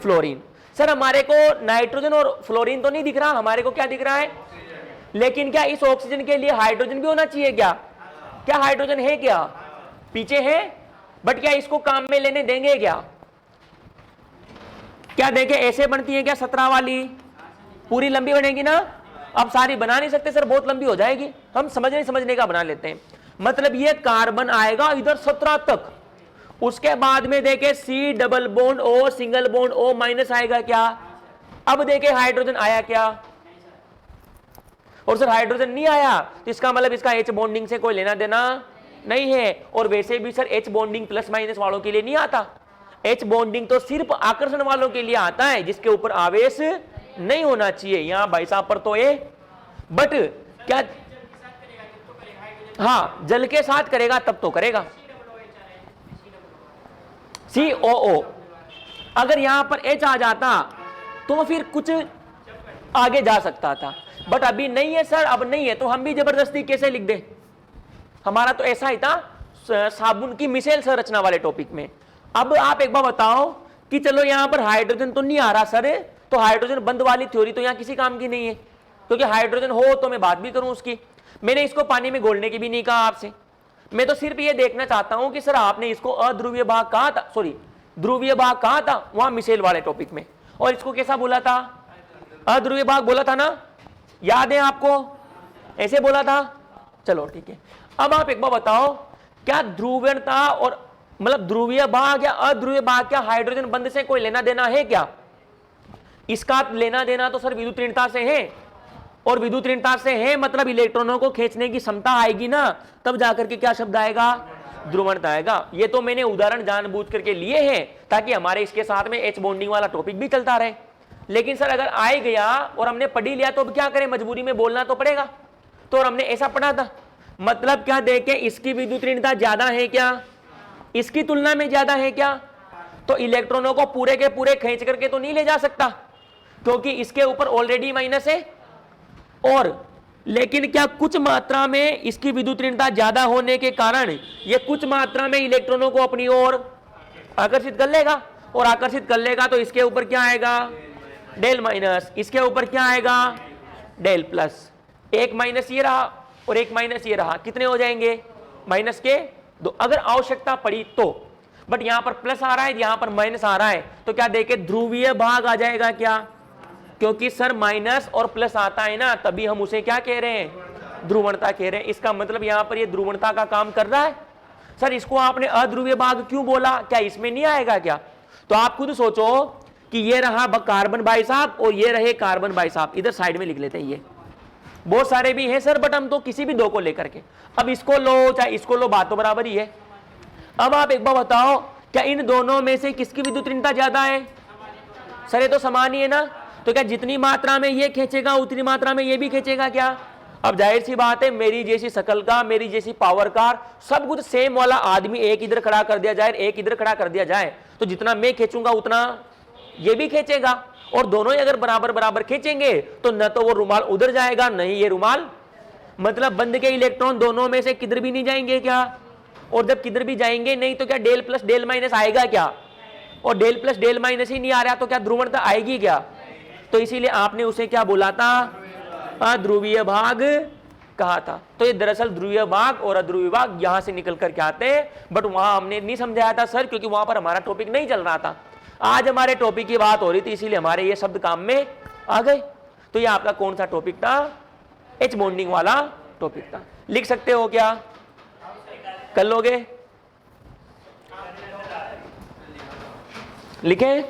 फ्लोरीन। सर हमारे को नाइट्रोजन और फ्लोरीन तो नहीं दिख रहा, हमारे को क्या दिख रहा है, लेकिन क्या इस ऑक्सीजन के लिए हाइड्रोजन भी होना चाहिए क्या, क्या हाइड्रोजन है क्या, पीछे है, बट क्या इसको काम में लेने देंगे क्या। क्या देखें ऐसे बनती है क्या 17 वाली, पूरी लंबी बनेगी ना, अब सारी बना नहीं सकते सर, बहुत लंबी हो जाएगी, हम समझने का बना लेते हैं। मतलब ये कार्बन आएगा इधर 17 तक, उसके बाद में देखे C double bond O single bond O minus आएगा क्या, अब देखे हाइड्रोजन आया क्या, और सर हाइड्रोजन नहीं आया तो इसका मतलब इसका H बॉन्डिंग से कोई लेना देना नहीं है, और वैसे भी sir H bonding plus minus वालों के लिए नहीं आता, H बॉन्डिंग तो सिर्फ आकर्षण वालों के लिए आता है जिसके ऊपर आवेश नहीं होना चाहिए। यहां भाई साहब पर तो ये, बट क्या, हाँ जल के साथ करेगा तब तो करेगा COO, अगर यहां पर H आ जाता तो फिर कुछ आगे जा सकता था, बट अभी नहीं है सर, अब नहीं है तो हम भी जबरदस्ती कैसे लिख दे, हमारा तो ऐसा ही था साबुन की मिसेल संरचना वाले टॉपिक में। अब आप एक बार बताओ कि चलो यहां पर हाइड्रोजन तो नहीं आ रहा सर, तो हाइड्रोजन बंद वाली थ्योरी तो यहां किसी काम की नहीं है, क्योंकि हाइड्रोजन हो तो मैं बात भी करूं उसकी, मैंने इसको पानी में घोलने की भी नहीं कहा आपसे, मैं तो सिर्फ ये देखना चाहता हूं कि सर आपने इसको अध्रुवीय भाग कहा था, सॉरी ध्रुवीय भाग कहा था वहां मिसेल वाले टॉपिक में, और इसको कैसा बोला था, अध्रुवीय भाग बोला था ना, याद है आपको, ऐसे बोला था। चलो ठीक है, अब आप एक बार बताओ क्या ध्रुवीयता और मतलब ध्रुवीय भाग या अध्रुवीय भाग क्या हाइड्रोजन बंध से कोई लेना देना है क्या, इसका लेना देना तो सर विद्युत ऋणता से है, और विद्युत ऋणता से है मतलब इलेक्ट्रॉनों को खींचने की क्षमता आएगी ना, तब जाकर के क्या शब्द आएगा, ध्रुवणता आएगा। ये तो मैंने उदाहरण जानबूझ करके लिए हैं ताकि हमारे इसके साथ में H बॉन्डिंग वाला टॉपिक भी चलता रहे, लेकिन सर अगर आए गया और हमने पढ़ी लिया तो अब क्या करें, मजबूरी में बोलना तो पड़ेगा, तो और हमने ऐसा पढ़ा था, मतलब क्या देखें इसकी विद्युत ऋणता ज्यादा है क्या, इसकी तुलना में ज्यादा है क्या, तो इलेक्ट्रॉनों को पूरे के पूरे खींच करके तो नहीं ले जा सकता, क्योंकि इसके ऊपर ऑलरेडी माइनस है, और लेकिन क्या कुछ मात्रा में इसकी विद्युत ऋणता ज्यादा होने के कारण ये कुछ मात्रा में इलेक्ट्रॉनों को अपनी ओर आकर्षित कर लेगा, और आकर्षित कर लेगा तो इसके ऊपर क्या आएगा, डेल माइनस, इसके ऊपर क्या आएगा, डेल प्लस। एक माइनस ये रहा और एक माइनस ये रहा, कितने हो जाएंगे, माइनस के 2, अगर आवश्यकता पड़ी तो, बट यहां पर प्लस आ रहा है, यहां पर माइनस आ रहा है, तो क्या देखे ध्रुवीय भाग आ जाएगा क्या, क्योंकि सर माइनस और प्लस आता है ना, तभी हम उसे क्या कह रहे हैं, ध्रुवणता कह रहे हैं। इसका मतलब यहां पर ये ध्रुवणता का काम कर रहा है। सर इसको आपने अध्रुवीय भाग क्यों बोला, क्या इसमें नहीं आएगा क्या? तो आप खुद सोचो कि ये रहा कार्बन भाई साहब और ये रहे कार्बन भाई साहब, इधर साइड में लिख लेते हैं। ये बहुत सारे भी हैं सर, बट हम तो किसी भी दो को लेकर के, अब इसको लो चाहे इसको लो, बात तो बराबर ही है। अब आप एक बार बताओ, क्या इन दोनों में से किसकी विद्युत ऋणता ज्यादा है? सर ये तो समान ही है ना, तो क्या जितनी मात्रा में ये खींचेगा उतनी मात्रा में ये भी खींचेगा क्या? अब जाहिर सी बात है, मेरी जैसी शकल का, मेरी जैसी पावर कार, सब कुछ सेम वाला आदमी एक इधर खड़ा कर दिया जाए, एक इधर खड़ा कर दिया जाए, तो जितना मैं खींचूंगा उतना ये भी खींचेगा, और दोनों ही अगर बराबर बराबर खींचेंगे तो न तो वो रुमाल उधर जाएगा नहीं ये रुमाल, मतलब बंद के इलेक्ट्रॉन दोनों में से किधर भी नहीं जाएंगे क्या? और जब किधर भी जाएंगे नहीं तो क्या डेल प्लस डेल माइनस आएगा क्या? और डेल प्लस डेल माइनस ही नहीं आ रहा तो क्या ध्रुवणता आएगी क्या? तो इसीलिए आपने उसे क्या बोला था, अध्रुवीय भाग कहा था। तो ये दरअसल ध्रुवीय भाग और अध्रुवीय भाग यहां से निकल कर के आते हैं, बट वहां हमने नहीं समझाया था सर, क्योंकि वहां पर हमारा टॉपिक नहीं चल रहा था। आज हमारे टॉपिक की बात हो रही थी, इसीलिए हमारे ये शब्द काम में आ गए। तो ये आपका कौन सा टॉपिक था? एच बॉन्डिंग वाला टॉपिक था। लिख सकते हो क्या? कर लोगे? लिखें?